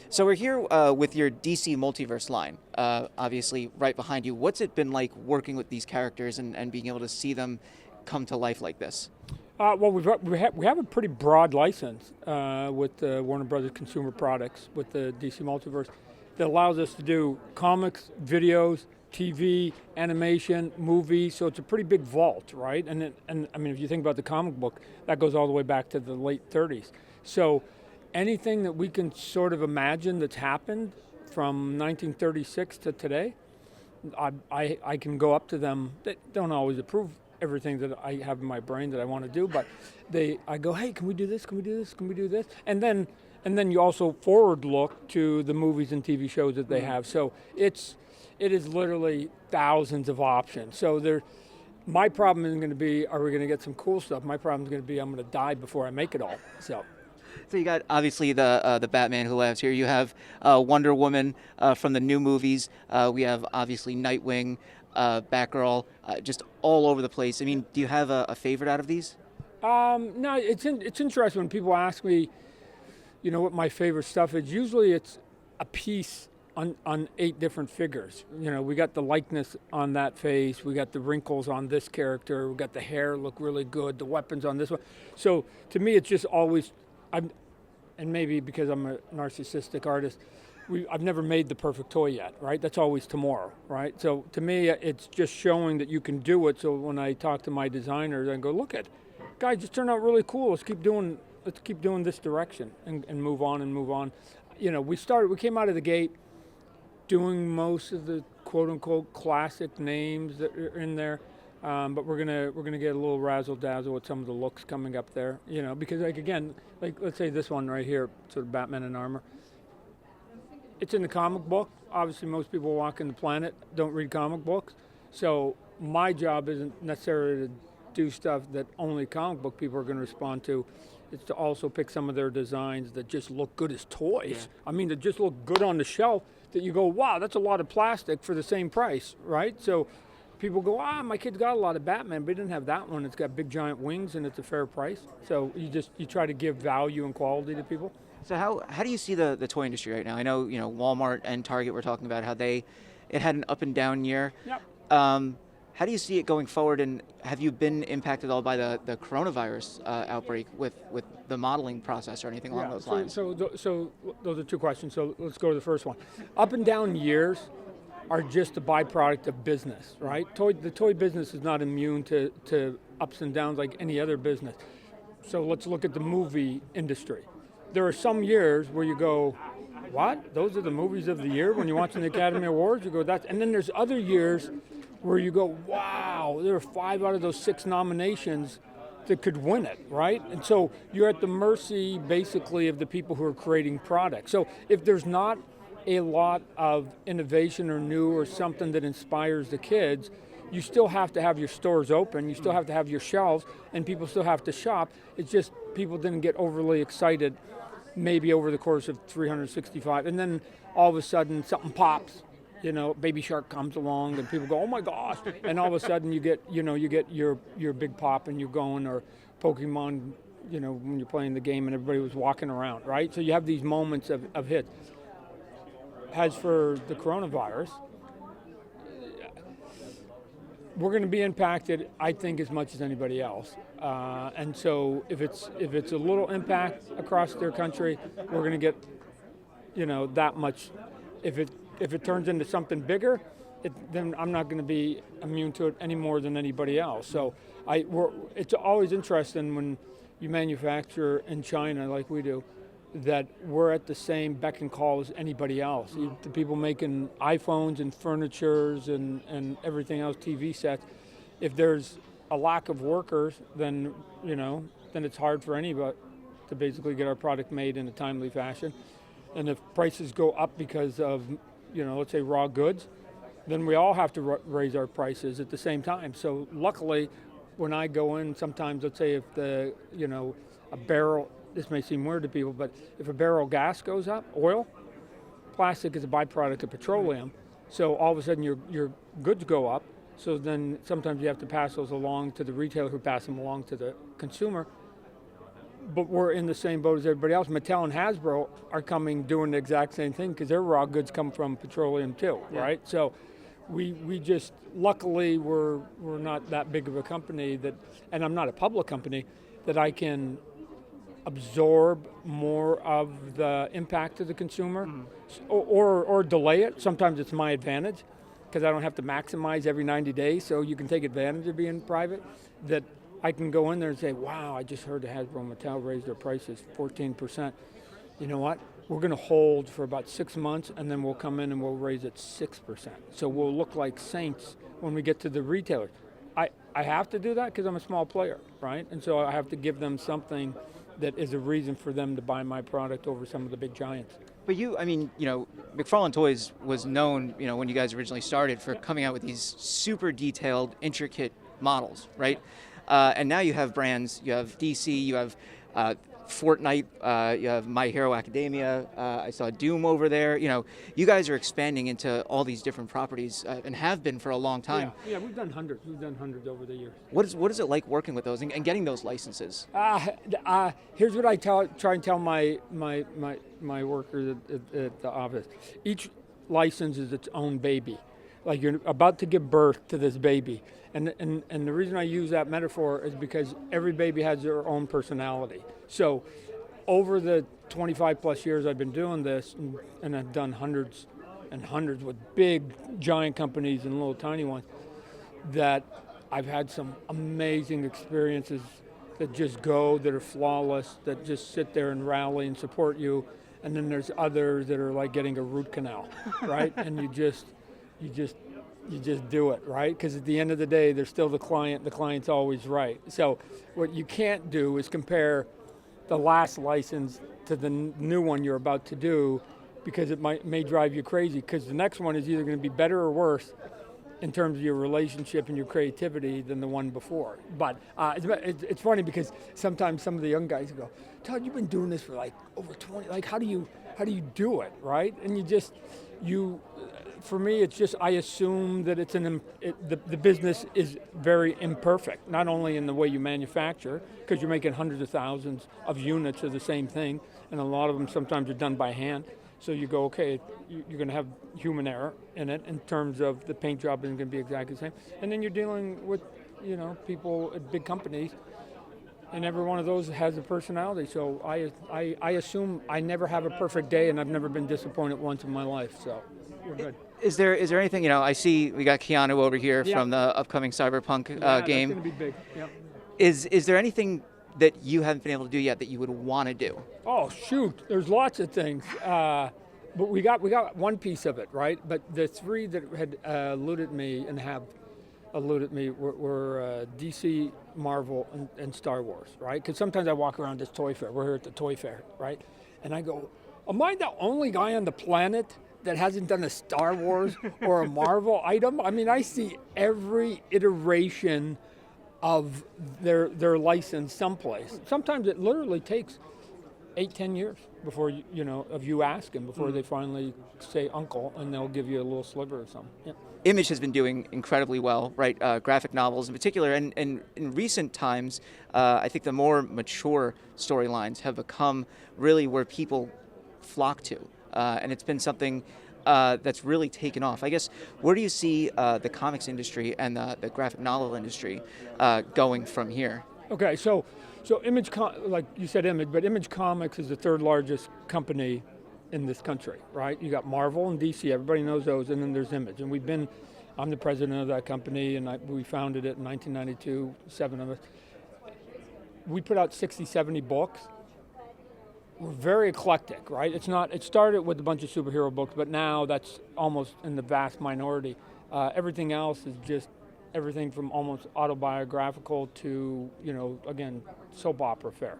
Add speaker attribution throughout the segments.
Speaker 1: So we're here with your DC Multiverse line, obviously right behind you. What's it been like working with these characters and being able to see them come to life like this?
Speaker 2: Well, we have a pretty broad license with Warner Brothers Consumer Products with the DC Multiverse that allows us to do comics, videos, TV, animation, movies. So it's a pretty big vault, right? And I mean, if you think about the comic book, that goes all the way back to the late 30s. So anything that we can sort of imagine that's happened from 1936 to today, I can go up to them. They don't always approve everything that I have in my brain that I want to do, but I go, hey, can we do this? Can we do this? Can we do this? And then you also forward look to the movies and TV shows that they have. So it is literally thousands of options. So my problem isn't going to be, are we going to get some cool stuff? My problem is going to be, I'm going to die before I make it all.
Speaker 1: So you got obviously the Batman who lives here. You have Wonder Woman from the new movies. We have obviously Nightwing, Batgirl, just all over the place. I mean, do you have a favorite out of these?
Speaker 2: No, it's interesting when people ask me, what my favorite stuff is. Usually it's a piece on 8 different figures. We got the likeness on that face, we got the wrinkles on this character, we got the hair look really good, the weapons on this one. So to me, it's just always, and maybe because I'm a narcissistic artist, I've never made the perfect toy yet, right? That's always tomorrow, right? So to me, it's just showing that you can do it. So when I talk to my designers, I go, look at, guys, just turned out really cool. Let's keep doing this direction and move on and move on. We came out of the gate doing most of the quote unquote classic names that are in there. But we're gonna get a little razzle dazzle with some of the looks coming up there, because let's say this one right here, sort of Batman in armor. It's in the comic book. Obviously, most people walking the planet don't read comic books, so my job isn't necessarily to do stuff that only comic book people are going to respond to. It's to also pick some of their designs that just look good as toys. Yeah. I mean, that just look good on the shelf. That you go, wow, that's a lot of plastic for the same price, right? So people go, my kid's got a lot of Batman, but he didn't have that one. It's got big giant wings and it's a fair price. So you try to give value and quality to people.
Speaker 1: So how do you see the toy industry right now? I know Walmart and Target were talking about how it had an up and down year.
Speaker 2: Yep.
Speaker 1: How do you see it going forward, and have you been impacted at all by the coronavirus outbreak with the modeling process or anything along those lines?
Speaker 2: So those are 2 questions. So let's go to the first one. Up and down years are just a byproduct of business, right? The toy business is not immune to ups and downs like any other business. So let's look at the movie industry. There are some years where you go, what? Those are the movies of the year? When you're watching the Academy Awards, you go, that's, and then there's other years where you go, wow, there are 5 out of those 6 nominations that could win it, right? And so you're at the mercy, basically, of the people who are creating products. So if there's not a lot of innovation or new or something that inspires the kids, you still have to have your stores open, you still have to have your shelves, and people still have to shop. It's just people didn't get overly excited maybe over the course of 365, and then all of a sudden something pops. Baby Shark comes along and people go, oh my gosh, and all of a sudden you get your big pop and you're going, or Pokemon, when you're playing the game and everybody was walking around, right? So you have these moments of hits. As for the coronavirus, we're going to be impacted, I think, as much as anybody else. And so if it's a little impact across their country, we're going to get, that much. If it turns into something bigger, then I'm not going to be immune to it any more than anybody else. So it's always interesting when you manufacture in China like we do, that we're at the same beck and call as anybody else. The people making iPhones and furnitures and everything else, TV sets. If there's a lack of workers, then it's hard for anybody to basically get our product made in a timely fashion. And if prices go up because of, let's say raw goods, then we all have to raise our prices at the same time. So luckily, when I go in, sometimes, let's say if a barrel, this may seem weird to people, but if a barrel of gas goes up, oil, plastic is a byproduct of petroleum. So all of a sudden your goods go up. So then sometimes you have to pass those along to the retailer who pass them along to the consumer. but we're in the same boat as everybody else. Mattel and Hasbro are coming doing the exact same thing because their raw goods come from petroleum too, right? So we just, luckily we're not that big of a company that, and I'm not a public company, that I can absorb more of the impact to the consumer or delay it. Sometimes it's my advantage because I don't have to maximize every 90 days, so you can take advantage of being private, that I can go in there and say, wow, I just heard that Hasbro and Mattel raised their prices 14%. You know what? We're going to hold for about 6 months, and then we'll come in and we'll raise it 6%. So we'll look like saints when we get to the retailers. I have to do that because I'm a small player, right? And so I have to give them something that is a reason for them to buy my product over some of the big giants.
Speaker 1: But McFarlane Toys was known, when you guys originally started, for coming out with these super detailed, intricate models, right? And now you have brands, you have DC, you have Fortnite, you have My Hero Academia, I saw Doom over there. You guys are expanding into all these different properties and have been for a long time.
Speaker 2: Yeah, we've done hundreds. We've done hundreds over the years.
Speaker 1: What is it like working with those and getting those licenses?
Speaker 2: Here's what I try and tell my workers at the office. Each license is its own baby. Like, you're about to give birth to this baby. And the reason I use that metaphor is because every baby has their own personality. So over the 25 plus years I've been doing this, and I've done hundreds and hundreds with big giant companies and little tiny ones, that I've had some amazing experiences that just go, that are flawless, that just sit there and rally and support you. And then there's others that are like getting a root canal, right? And you just do it, right? Because at the end of the day, there's still the client. The client's always right. So what you can't do is compare the last license to the new one you're about to do, because it may drive you crazy, because the next one is either going to be better or worse in terms of your relationship and your creativity than the one before. But it's funny because sometimes some of the young guys go, Todd, you've been doing this for like over 20, like how do you do it, right? And for me, it's just, I assume that the business is very imperfect, not only in the way you manufacture, because you're making hundreds of thousands of units of the same thing, and a lot of them sometimes are done by hand. So you go, okay, you're going to have human error in it in terms of the paint job isn't going to be exactly the same. And then you're dealing with, people at big companies, and every one of those has a personality. So I assume I never have a perfect day, and I've never been disappointed once in my life. So we're good.
Speaker 1: Is there anything, I see we got Keanu over here from the upcoming Cyberpunk game.
Speaker 2: That's going to be big. Yeah.
Speaker 1: Is there anything that you haven't been able to do yet that you would want to do?
Speaker 2: Oh shoot, there's lots of things. But we got one piece of it, right? But the three that had eluded me and have eluded me were DC, Marvel, and Star Wars, right? Because sometimes I walk around this toy fair. We're here at the toy fair, right? And I go, am I the only guy on the planet that hasn't done a Star Wars or a Marvel item? I mean, I see every iteration of their license someplace. Sometimes it literally takes 8-10 years before you ask them, before they finally say uncle, and they'll give you a little sliver or something. Yeah.
Speaker 1: Image has been doing incredibly well, right? Graphic novels in particular, and in recent times, I think the more mature storylines have become really where people flock to, and it's been something that's really taken off. I guess, where do you see the comics industry and the graphic novel industry going from here?
Speaker 2: Okay, so Image, like you said, Image Comics is the third largest company in this country, right? You got Marvel and DC, everybody knows those, and then there's Image. And I'm the president of that company, and we founded it in 1992, 7 of us. We put out 60, 70 books. We're very eclectic, right? It started with a bunch of superhero books, but now that's almost in the vast minority. Everything else is just everything from almost autobiographical to, again, soap opera fare.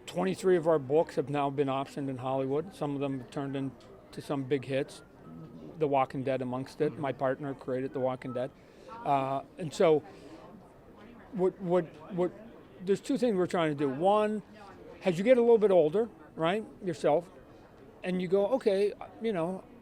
Speaker 2: 23 of our books have now been optioned in Hollywood. Some of them have turned into some big hits. The Walking Dead amongst it. My partner created The Walking Dead. And so there's two things we're trying to do. One, as you get a little bit older, right, yourself, and you go, okay,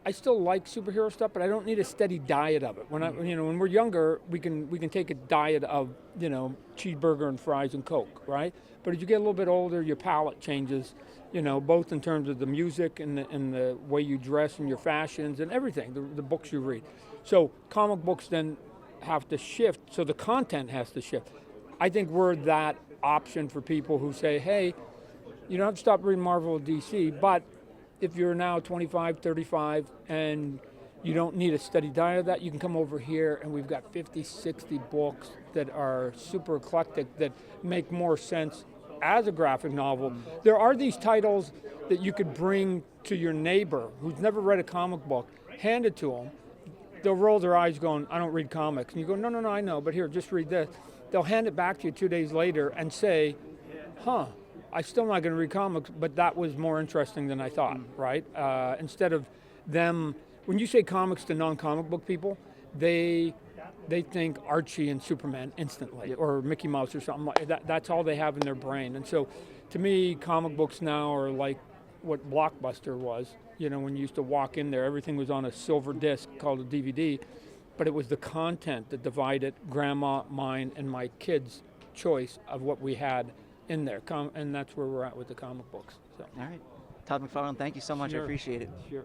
Speaker 2: I still like superhero stuff, but I don't need a steady diet of it. When we're younger, we can take a diet of, cheeseburger and fries and Coke, right? But as you get a little bit older, your palate changes, both in terms of the music and the way you dress and your fashions and everything, the books you read. So comic books then have to shift, so the content has to shift. I think we're that option for people who say, hey, you don't have to stop reading Marvel or DC, but if you're now 25, 35, and you don't need a steady diet of that, you can come over here and we've got 50, 60 books that are super eclectic that make more sense as a graphic novel. There are these titles that you could bring to your neighbor who's never read a comic book, hand it to them. They'll roll their eyes going, I don't read comics. And you go, no, I know, but here, just read this. They'll hand it back to you 2 days later and say, I'm still not going to read comics, but that was more interesting than I thought, right? Instead of them, when you say comics to non-comic book people, they think Archie and Superman instantly, or Mickey Mouse or something like that. That's all they have in their brain. And so, to me, comic books now are like what Blockbuster was. When you used to walk in there, everything was on a silver disc called a DVD, but it was the content that divided grandma, mine, and my kids' choice of what we had in there. And that's where we're at with the comic books. So.
Speaker 1: All right. Todd McFarlane, thank you so much.
Speaker 2: Sure.
Speaker 1: I appreciate it.
Speaker 2: Sure.